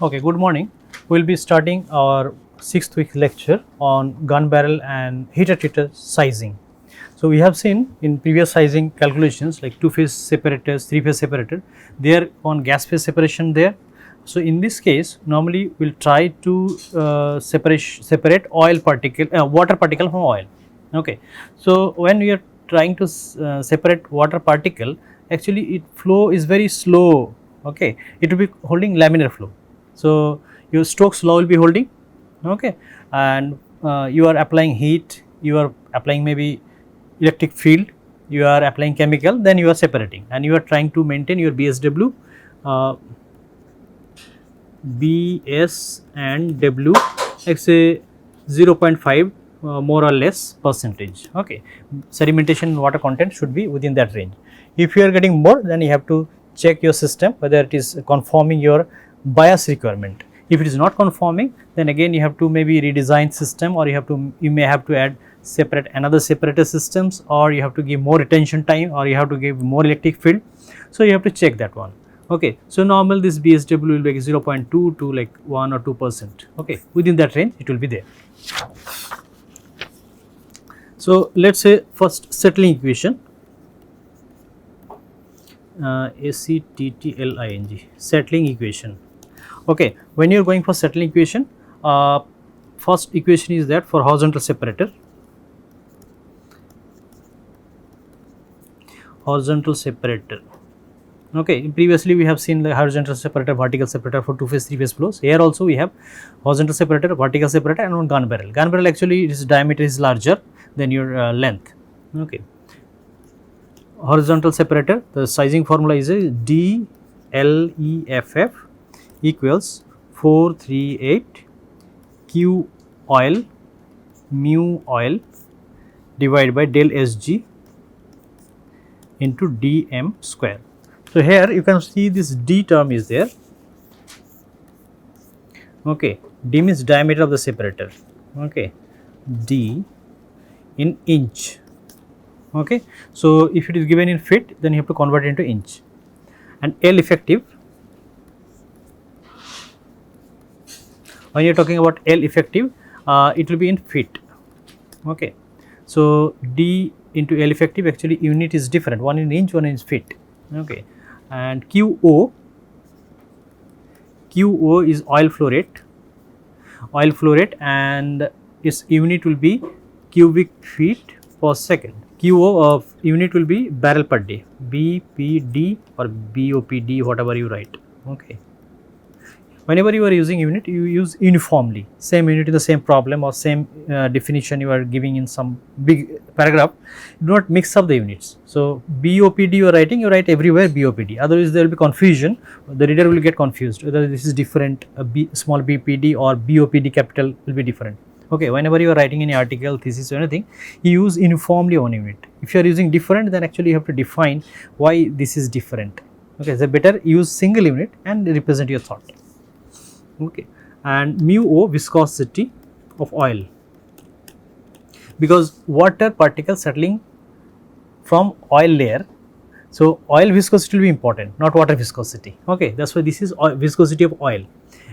Okay, good morning. We'll be starting our 6th week lecture on gun barrel and heater treater sizing. So, we have seen in previous sizing calculations like two phase separators, three phase separator, there on gas phase separation there. So, in this case normally we will try to separate oil particle, water particle from oil. Okay. So, when we are trying to separate water particle, actually it flow is very slow. Okay, it will be holding laminar flow. So, your Stokes law will be holding, okay, and you are applying heat, you are applying maybe electric field, you are applying chemical, then you are separating and you are trying to maintain your BSW, BS and W, let's say 0.5 more or less percentage. Okay, sedimentation water content should be within that range. If you are getting more, then you have to check your system whether it is conforming your bias requirement. If it is not conforming, then again you have to maybe redesign system, or you may have to add another separator systems, or you have to give more retention time, or you have to give more electric field. So, you have to check that one. Okay. So, normal this BSW will be like 0.2 to like 1 or 2%. Okay, within that range it will be there. So, let us say first settling equation, ACTTLING, settling equation. Okay, when you are going for settling equation, first equation is that for horizontal separator, okay, previously we have seen the horizontal separator, vertical separator for two phase, three phase flows. Here also we have horizontal separator, vertical separator, and one gun barrel. Gun barrel actually its diameter is larger than your length. Okay, horizontal separator, the sizing formula is DLEFF equals 438 Q oil mu oil divided by del SG into dm square. So, here you can see this d term is there. Okay, d means diameter of the separator. Okay, d in inch. Okay, so if it is given in feet, then you have to convert it into inch, and L effective. When you are talking about L effective, it will be in feet. Okay, so d into L effective, actually unit is different, one in inch, one in feet. Okay, and QO is oil flow rate, and its unit will be cubic feet per second. QO of unit will be barrel per day, BPD or BOPD, whatever you write. Okay, whenever you are using unit, you use uniformly, same unit in the same problem or same definition you are giving in some big paragraph. Do not mix up the units. So, BOPD you are writing, you write everywhere BOPD, otherwise there will be confusion, the reader will get confused whether this is different, small bpd or BOPD capital will be different. Okay, whenever you are writing any article, thesis or anything, you use uniformly one unit. If you are using different, then actually you have to define why this is different. Okay, so better use single unit and represent your thought. Okay, and mu O, viscosity of oil, because water particle settling from oil layer. So, oil viscosity will be important, not water viscosity. Okay, that is why this is viscosity of oil,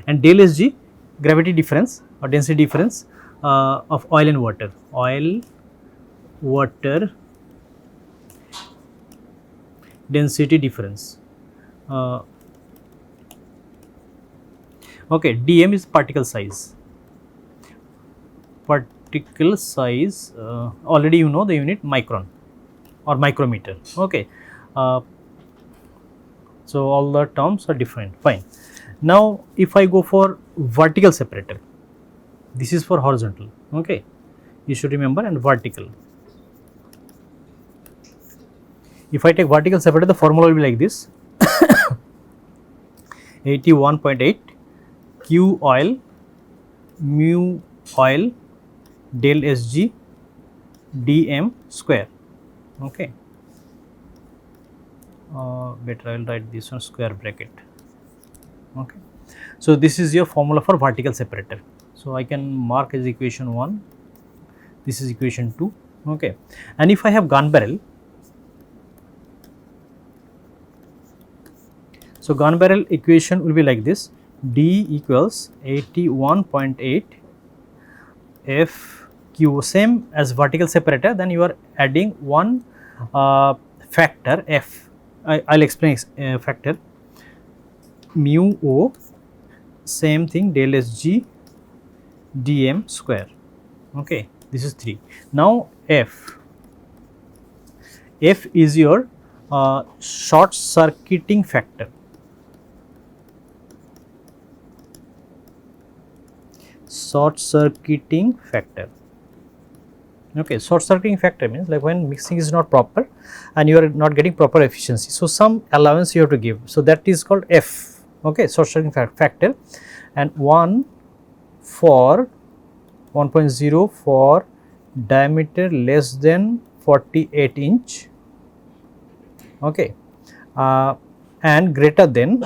and del SG, gravity difference or density difference of oil and water. Oil water density difference. Okay, dm is particle size. Already you know the unit micron or micrometer. Okay, so all the terms are different. Fine. Now, if I go for vertical separator, this is for horizontal. Okay, you should remember, and vertical. If I take vertical separator, the formula will be like this: 81.8 Q oil mu oil del SG dm square. Okay, better I will write this one square bracket. Okay, so this is your formula for vertical separator. So, I can mark as equation 1, this is equation 2. Okay, and if I have gun barrel, so gun barrel equation will be like this: D equals 81.8 F Q, same as vertical separator, then you are adding one factor F. I'll explain factor mu O, same thing del SG dm square. Okay, this is 3. Now F is your short circuiting factor. Short circuiting factor. Okay, short circuiting factor means like when mixing is not proper and you are not getting proper efficiency. So some allowance you have to give. So that is called F. Okay, short circuiting factor, and 1 for 1.0 for diameter less than 48 inch. Okay, and greater than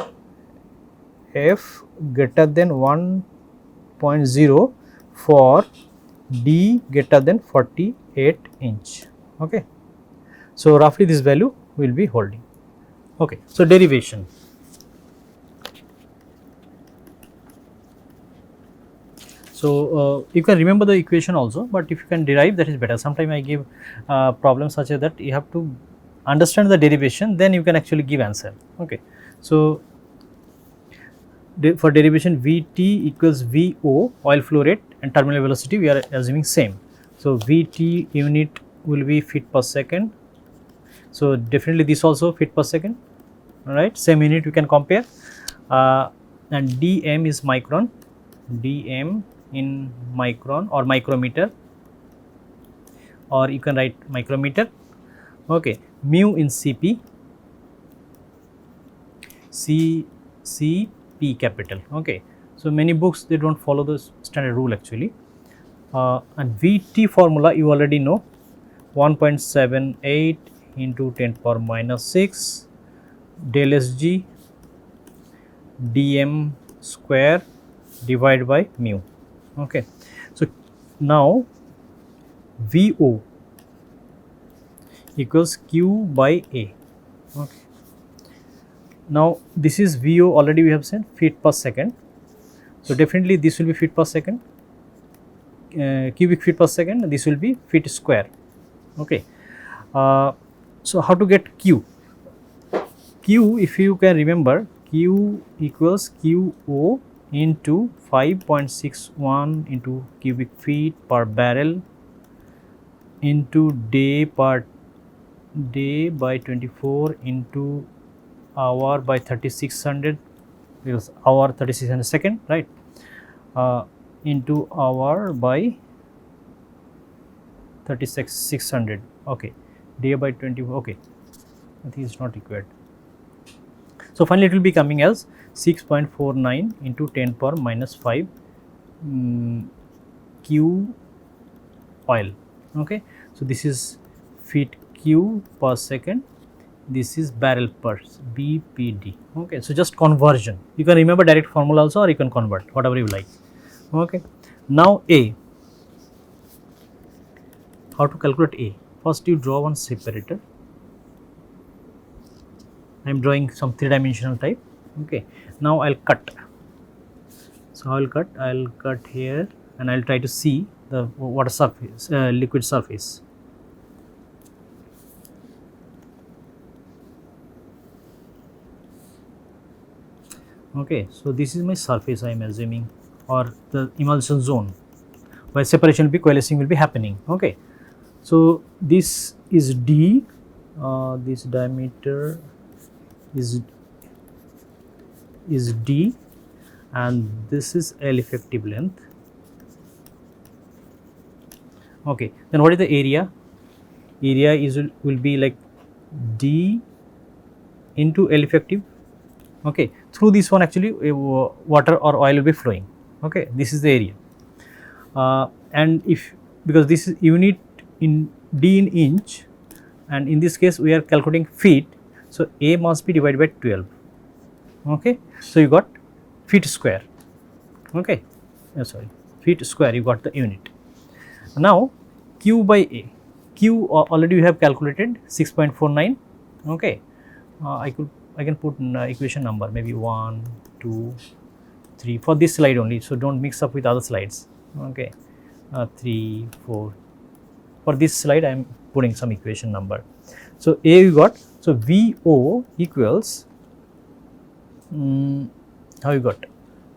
F greater than 1.0 for D greater than 48 inch. Okay, so roughly this value will be holding. Okay, so derivation. So you can remember the equation also, but if you can derive, that is better. Sometimes I give problems such as that you have to understand the derivation, then you can actually give answer. Okay, so for derivation, Vt equals Vo, oil flow rate, and terminal velocity we are assuming same. So Vt unit will be feet per second. So definitely this also feet per second. All right, same unit we can compare. And dm is micron, dm in micron or micrometer, or you can write micrometer. Okay, mu in cp, cp capital. Okay, so many books they don't follow the standard rule actually. And Vt formula you already know, 1.78 into 10 power minus 6 del SG dm square divided by mu. Okay, so now Vo equals Q by A. Okay, now this is Vo, already we have said feet per second. So definitely this will be feet per second, cubic feet per second, this will be feet square. Okay, so how to get Q? Q, if you can remember, Q equals Qo into 5.61 into cubic feet per barrel into day per day by 24 into hour by 3600, because hour 3600 second, right, into hour by 3600. Okay, day by 24. Okay, I think it's not required. So finally it will be coming as 6.49 into 10 power minus 5 Q oil. Okay, so this is feet Q per second, this is barrel per BPD. Okay, so just conversion, you can remember direct formula also, or you can convert, whatever you like. Okay, now A, how to calculate A? First you draw one separator. I am drawing some 3-dimensional type. Okay, now I'll cut. So I'll cut here, and I'll try to see the water surface, liquid surface. Okay, so this is my surface I am assuming, or the emulsion zone where separation will be, coalescing will be happening. Okay, so this is D, this diameter is D, and this is L effective length. Okay, then what is the area? Area is will be like D into L effective. Okay, through this one actually water or oil will be flowing. Okay, this is the area, and if, because this is unit in D in inch, and in this case we are calculating feet, so A must be divided by 12. Okay, so you got feet square. Okay, sorry, feet square, you got the unit. Now Q by A, Q already we have calculated 6.49. Okay, I can put equation number maybe 1, 2, 3 for this slide only, so don't mix up with other slides. Okay, 3 4 for this slide I am putting some equation number. So A we got, so VO equals how you got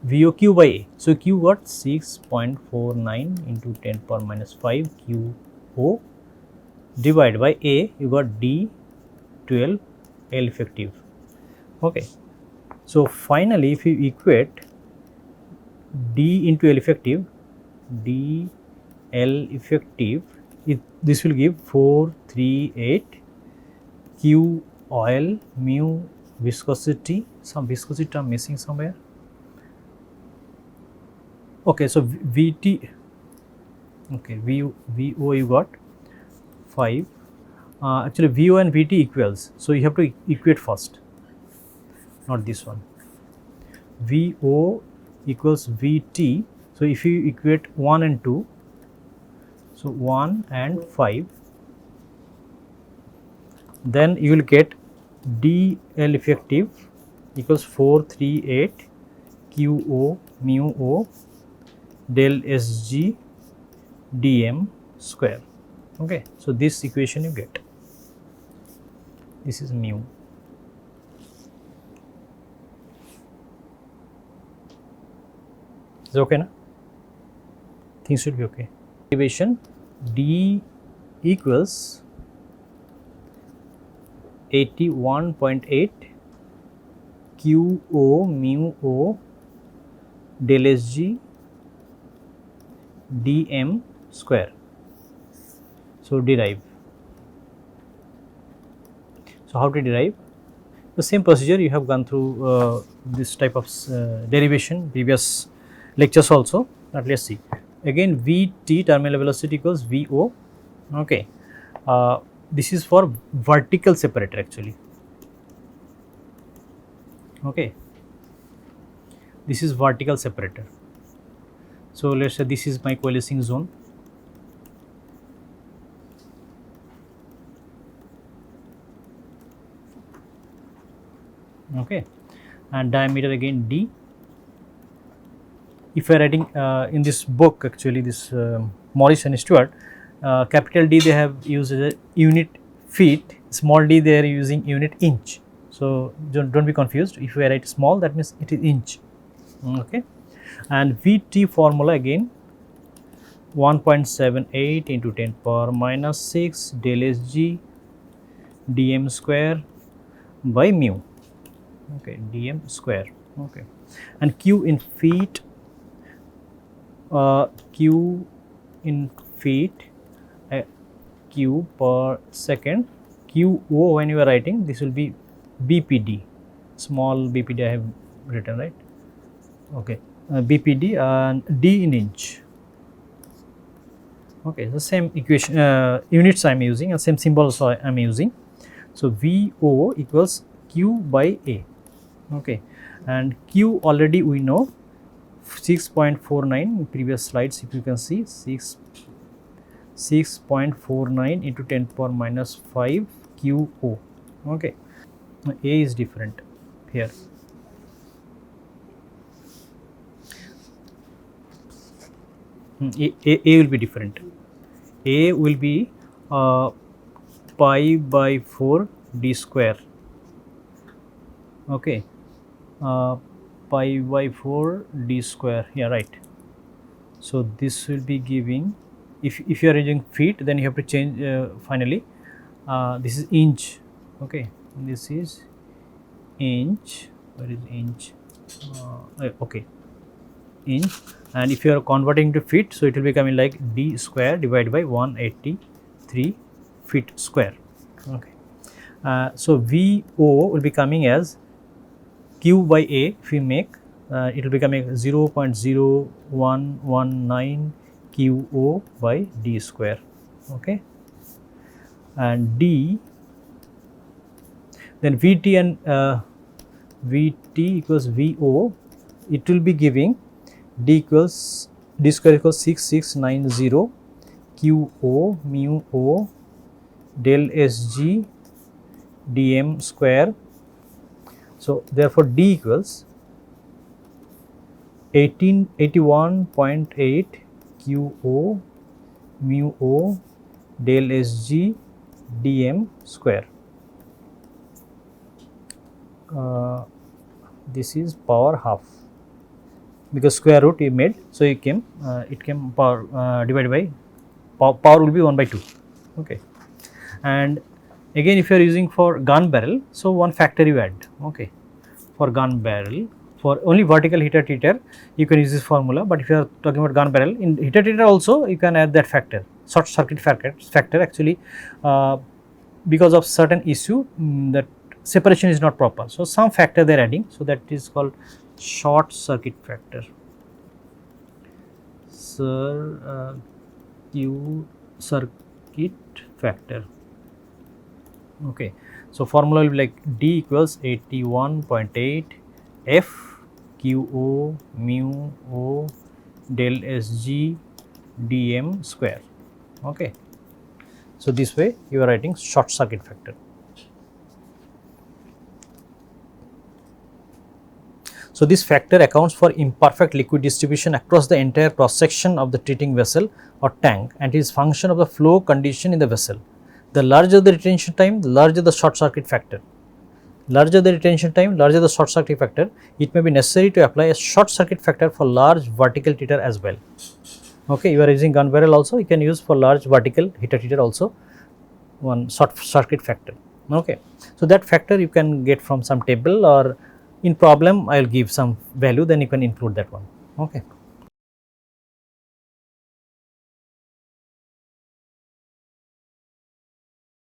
VO Q by A. So Q got 6.49 into 10 power minus 5 QO divided by A, you got D 12 L effective. Okay, so finally if you equate D into L effective, D L effective, this will give 438 Q oil mu viscosity, some viscosity term missing somewhere. Okay, so VT, okay, VO you got 5, actually VO and VT equals, so you have to equate first, not this one. VO equals VT, so if you equate 1 and 2, so 1 and 5, then you will get DL effective equals 438 QO mu O del SG dm square. Okay, so this equation you get, this is mu. Is it okay na? Things should be okay. Derivation D equals 81.8 QO mu O del SG dm square. So derive. So how to derive? The same procedure you have gone through this type of derivation previous lectures also. But let's see. Again Vt terminal velocity equals Vo. Okay. This is for vertical separator actually. Okay. This is vertical separator. So let's say this is my coalescing zone. Okay, and diameter again D. If you are writing in this book, actually this Morris and Stewart, capital D they have used as a unit feet, small d they are using unit inch. So don't be confused. If you write small, that means it is inch. Okay, and Vt formula again 1.78 into 10 power minus 6 del Sg dm square by mu. Okay, dm square. Okay, and Q in feet, Q in feet, Q per second. QO when you are writing, this will be BPD, small BPD I have written, right? Okay, BPD and D in inch. Okay, the same equation units I am using and same symbols I am using. So VO equals Q by A. Okay, and Q already we know 6.49 in previous slides, if you can see 6.49 into 10 power minus 5 QO. Okay, A is different here. A will be different. A will be pi by 4 d square. Okay, pi by 4 d square. Yeah, right. So this will be giving, if you are using feet, then you have to change finally. This is inch. Okay, this is inch. Where is inch? Okay, inch. And if you are converting to feet, so it will be coming like d square divided by 183 feet square. Okay, so VO will be coming as Q by A. If we make, it will be coming 0.0119 QO by d square. Okay, and D, then VT and VT equals VO. It will be giving D square equals 6690 QO mu O del SG dm square. So therefore D equals 81.8 QO mu O del SG dm square. This is power half, because square root we made, so it came power divided by power will be 1 by 2. Okay. And again, if you are using for gun barrel, so one factor you add. Okay. For gun barrel, for only vertical heater treater you can use this formula, but if you are talking about gun barrel, in heater treater also you can add that factor, short circuit factor actually, because of certain issue, that separation is not proper, so some factor they are adding, so that is called short circuit factor. Circuit factor. Okay. So formula will be like D equals 81.8 F QO mu O del SG dm square. Okay. So this way you are writing short circuit factor. So this factor accounts for imperfect liquid distribution across the entire cross section of the treating vessel or tank, and is function of the flow condition in the vessel. The larger the retention time, the larger the short circuit factor. Larger the retention time, larger the short circuit factor. It may be necessary to apply a short circuit factor for large vertical treater as well. Okay, you are using gun barrel also, you can use for large vertical heater treater also one short circuit factor. Okay, so that factor you can get from some table, or in problem I will give some value, then you can include that one. Okay.